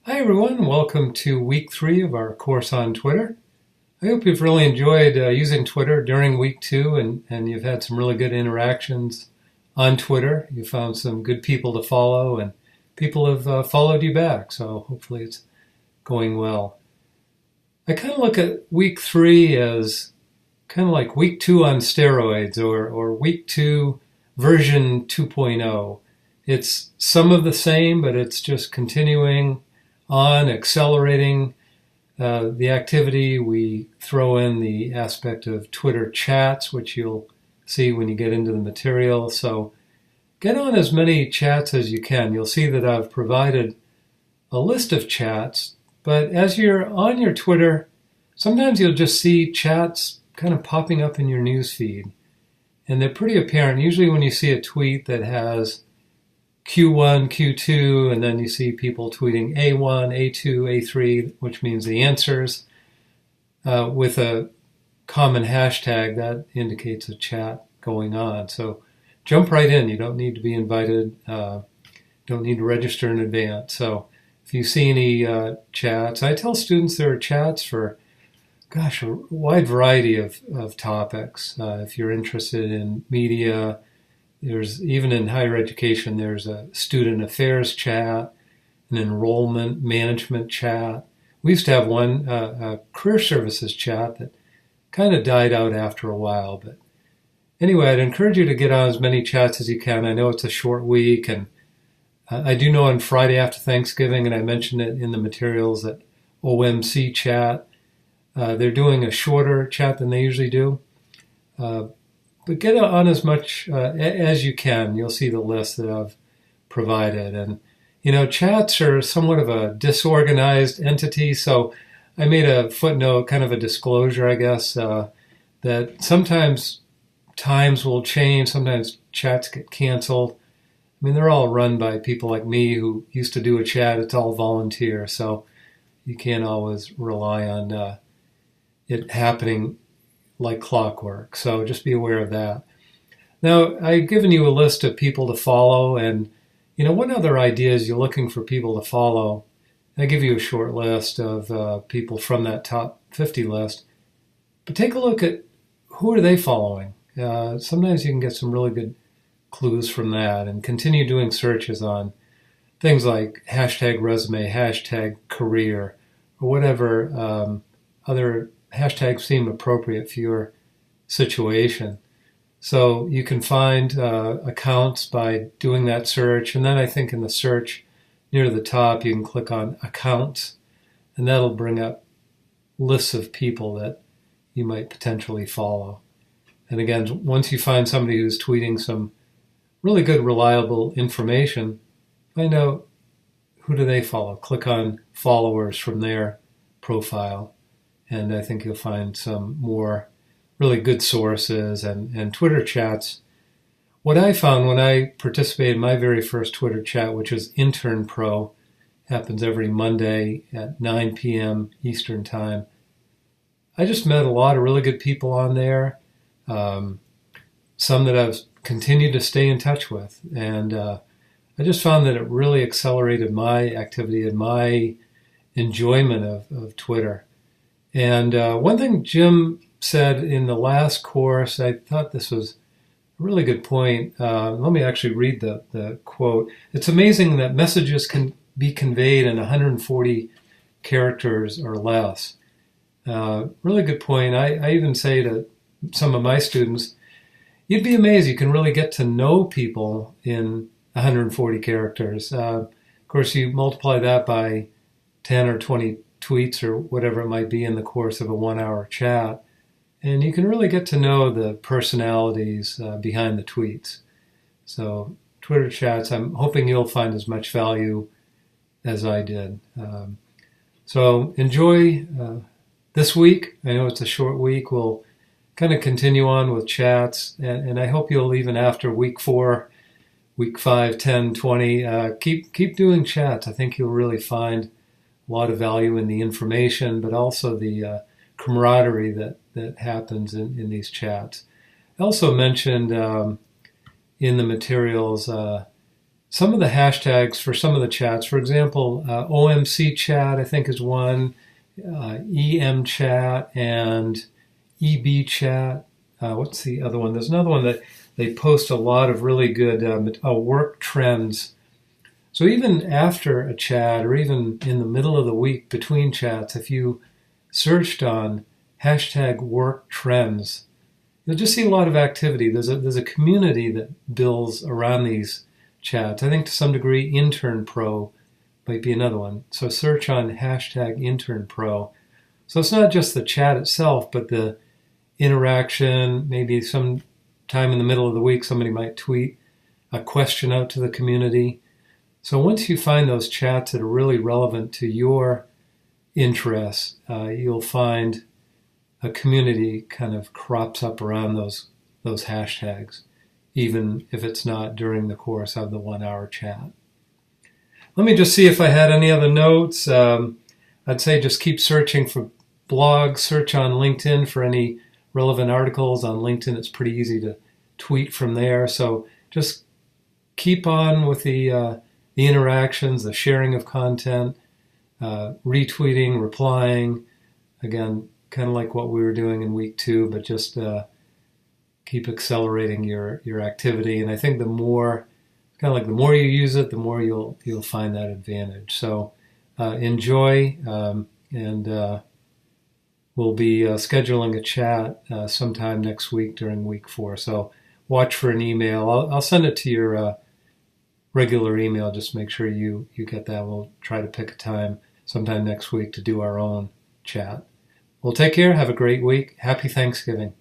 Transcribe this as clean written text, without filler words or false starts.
Hi everyone, welcome to week 3 of our course on Twitter. I hope you've really enjoyed using Twitter during week 2 and you've had some really good interactions on Twitter. You found some good people to follow and people have followed you back, so hopefully it's going well. I kind of look at week 3 as kind of like week 2 on steroids or week 2 version 2.0. It's some of the same, but it's just continuing on, accelerating the activity. We throw in the aspect of Twitter chats, which you'll see when you get into the material. So get on as many chats as you can. You'll see that I've provided a list of chats, but as you're on your Twitter, sometimes you'll just see chats kind of popping up in your news feed. And they're pretty apparent. Usually when you see a tweet that has Q1, Q2, and then you see people tweeting A1, A2, A3, which means the answers, with a common hashtag that indicates a chat going on. So jump right in. You don't need to be invited. Don't need to register in advance. So if you see any chats, I tell students there are chats for, a wide variety of topics. If you're interested in media, there's even in higher education, there's a student affairs chat, an enrollment management chat. We used to have one, a career services chat that kind of died out after a while. But anyway, I'd encourage you to get on as many chats as you can. I know it's a short week, and I do know on Friday after Thanksgiving, and I mentioned it in the materials, that OMC chat, they're doing a shorter chat than they usually do. But get on as much as you can. You'll see the list that I've provided. And, chats are somewhat of a disorganized entity. So I made a footnote, kind of a disclosure, I guess, that sometimes times will change. Sometimes chats get canceled. I mean, they're all run by people like me who used to do a chat. It's all volunteer. So you can't always rely on it happening like clockwork. So just be aware of that. Now, I've given you a list of people to follow, and what other ideas you're looking for people to follow? I give you a short list of people from that top 50 list, but take a look at who are they following. Sometimes you can get some really good clues from that, and continue doing searches on things like hashtag resume, hashtag career, or whatever other hashtags seem appropriate for your situation. So you can find accounts by doing that search. And then I think in the search near the top, you can click on accounts, and that'll bring up lists of people that you might potentially follow. And again, once you find somebody who's tweeting some really good, reliable information, find out who do they follow. Click on followers from their profile. And I think you'll find some more really good sources and Twitter chats. What I found when I participated in my very first Twitter chat, which was Intern Pro, happens every Monday at 9 p.m. Eastern Time, I just met a lot of really good people on there, some that I've continued to stay in touch with. And I just found that it really accelerated my activity and my enjoyment of Twitter. And one thing Jim said in the last course, I thought this was a really good point. Let me actually read the quote. It's amazing that messages can be conveyed in 140 characters or less. Really good point. I even say to some of my students, you'd be amazed. You can really get to know people in 140 characters. Of course, you multiply that by 10 or 20 tweets or whatever it might be in the course of a 1-hour chat, and you can really get to know the personalities behind the tweets. So Twitter chats, I'm hoping you'll find as much value as I did. So enjoy this week. I know it's a short week. We'll kind of continue on with chats, and I hope you'll, even after week 4, week 5, 10, 20, keep doing chats. I think you'll really find a lot of value in the information, but also the camaraderie that happens in these chats. I also mentioned in the materials some of the hashtags for some of the chats. For example, OMC chat, I think, is one, EM chat, and EB chat. What's the other one? There's another one that they post a lot of really good work trends. So even after a chat, or even in the middle of the week between chats, if you searched on hashtag work trends, you'll just see a lot of activity. There's a community that builds around these chats. I think to some degree Intern Pro might be another one. So search on hashtag Intern Pro. So it's not just the chat itself, but the interaction. Maybe some time in the middle of the week somebody might tweet a question out to the community. So once you find those chats that are really relevant to your interests, you'll find a community kind of crops up around those hashtags, even if it's not during the course of the 1 hour chat. Let me just see if I had any other notes. I'd say just keep searching for blogs, search on LinkedIn for any relevant articles. On LinkedIn, it's pretty easy to tweet from there. So just keep on with the interactions, the sharing of content, retweeting, replying. Again, kind of like what we were doing in week 2, but just keep accelerating your activity. And I think the more you use it, the more you'll find that advantage. So enjoy, and we'll be scheduling a chat sometime next week during week 4. So watch for an email. I'll send it to your regular email. Just make sure you get that. We'll try to pick a time sometime next week to do our own chat. Well, take care. Have a great week. Happy Thanksgiving.